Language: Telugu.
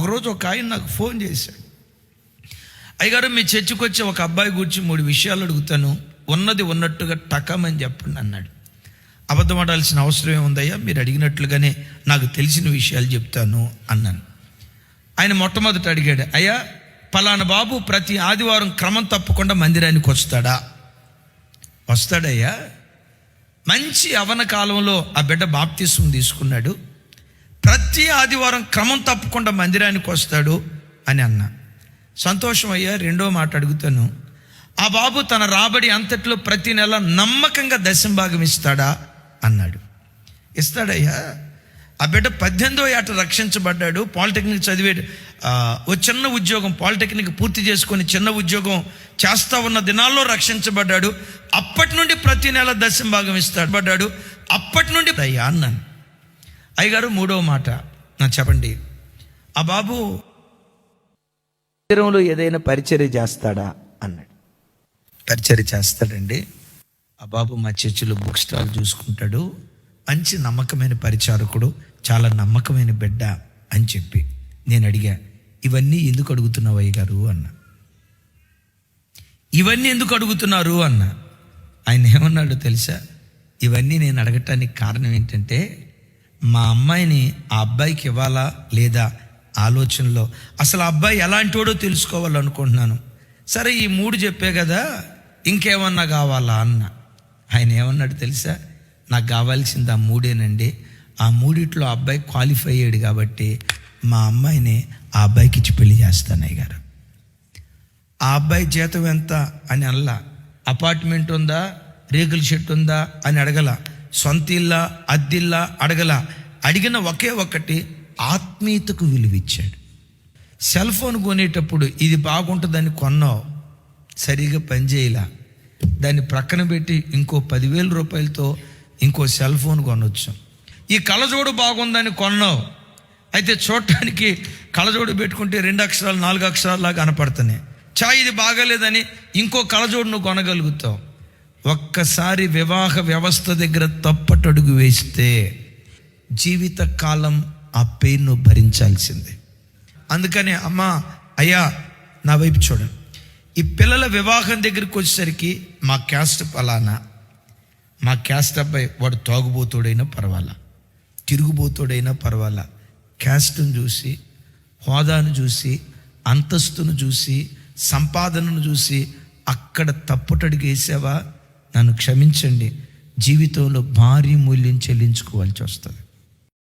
ఒకరోజు ఒక ఆయన నాకు ఫోన్ చేశాడు, అయ్యగారు మీ చర్చికి వచ్చి ఒక అబ్బాయి గురించి 3 విషయాలు అడుగుతాను, ఉన్నది ఉన్నట్టుగా టకమని చెప్పండి అన్నాడు. అబద్ధం ఆడాల్సిన అవసరం ఏముందయ్యా, మీరు అడిగినట్లుగానే నాకు తెలిసిన విషయాలు చెప్తాను అన్నాను. ఆయన మొట్టమొదట అడిగాడు, అయ్యా పలానా బాబు ప్రతి ఆదివారం క్రమం తప్పకుండా మందిరానికి వస్తాడయ్యా. మంచి యవ్వన కాలంలో ఆ బిడ్డ బాప్తిస్మం తీసుకున్నాడు, ప్రతి ఆదివారం క్రమం తప్పకుండా మందిరానికి వస్తాడు అని అన్నా. సంతోషం అయ్యా. రెండో మాట అడుగుతాను, ఆ బాబు తన రాబడి అంతట్లో ప్రతి నెల నమ్మకంగా దశంభాగం ఇస్తాడా అన్నాడు. ఇస్తాడయ్యా. ఆ బిడ్డ 18వ ఏట రక్షించబడ్డాడు. పాలిటెక్నిక్ చదివాడు. ఓ చిన్న ఉద్యోగం, పాలిటెక్నిక్ పూర్తి చేసుకొని చిన్న ఉద్యోగం చేస్తా ఉన్న దినాల్లో రక్షించబడ్డాడు. అప్పటి నుండి ప్రతి నెల దశంభాగం ఇస్తాడు. అప్పటి నుండి అయ్యా అన్నాను. అయ్యగారు మూడవ మాట నాకు చెప్పండి, ఆ బాబు మందిరంలో ఏదైనా పరిచర్య చేస్తాడా అన్నాడు. పరిచర్య చేస్తాడండి. ఆ బాబు మా చర్చిలో బుక్ స్టాల్ చూసుకుంటాడు, మంచి నమ్మకమైన పరిచారకుడు, చాలా నమ్మకమైన బిడ్డ అని చెప్పి నేను అడిగా, ఇవన్నీ ఎందుకు అడుగుతున్నావు అయ్యగారు అన్న. ఇవన్నీ ఎందుకు అడుగుతున్నారు అన్న. ఆయన ఏమన్నాడు తెలుసా, ఇవన్నీ నేను అడగటానికి కారణం ఏంటంటే మా అమ్మాయిని ఆ అబ్బాయికి ఇవ్వాలా లేదా ఆలోచనలో, అసలు ఆ అబ్బాయి ఎలాంటివాడో తెలుసుకోవాలనుకుంటున్నాను. సరే ఈ 3 చెప్పే కదా, ఇంకేమన్నా కావాలా అన్న. ఆయన ఏమన్నాడు తెలుసా, నాకు కావాల్సింది ఆ 3ఏనండి. ఆ 3 అబ్బాయి క్వాలిఫై అయ్యాడు కాబట్టి మా అమ్మాయిని ఆ అబ్బాయికి ఇచ్చి పెళ్లి చేస్తాను అయ్యగారు. ఆ అబ్బాయి జీతం ఎంత అని అనలా, అపార్ట్మెంట్ ఉందా, రేకుల షెడ్ ఉందా అని అడగల, సొంత ఇల్లా అద్దిల్లా అడగల. అడిగిన ఒకే ఒక్కటి, ఆత్మీయతకు విలువిచ్చాడు. సెల్ ఫోన్ కొనేటప్పుడు ఇది బాగుంటుందని కొన్నావు, సరిగా పనిచేయలా, దాన్ని ప్రక్కన పెట్టి ఇంకో 10,000 రూపాయలతో ఇంకో సెల్ ఫోన్ కొనవచ్చు. ఈ కళ్ళజోడు బాగుందని కొన్నావు, అయితే చూడటానికి కళ్ళజోడు పెట్టుకుంటే 2 అక్షరాలు 4 అక్షరాల్లాగా కనపడుతున్నాయి. ఇది బాగాలేదని ఇంకో కళ్ళజోడు నువ్వు కొనగలుగుతావు. ఒక్కసారి వివాహ వ్యవస్థ దగ్గర తప్పటడుగు వేస్తే జీవితకాలం ఆ పెయిన్ నువ్వు భరించాల్సిందే. అందుకని అమ్మా అయ్యా నా వైపు చూడండి, ఈ పిల్లల వివాహం దగ్గరికి వచ్చేసరికి మా క్యాస్ట్ పలానా, మా క్యాస్ట్ అబ్బాయి వాడు తాగుబోతుడైనా పర్వాలా, తిరుగుబోతుడైనా పర్వాలా, క్యాస్ట్ను చూసి, హోదాను చూసి, అంతస్తును చూసి, సంపాదనను చూసి అక్కడ తప్పుటడుగు వేసావా, నన్ను క్షమించండి, జీవితంలో భారీ మూల్యం చెల్లించుకోవాల్సి వస్తుంది.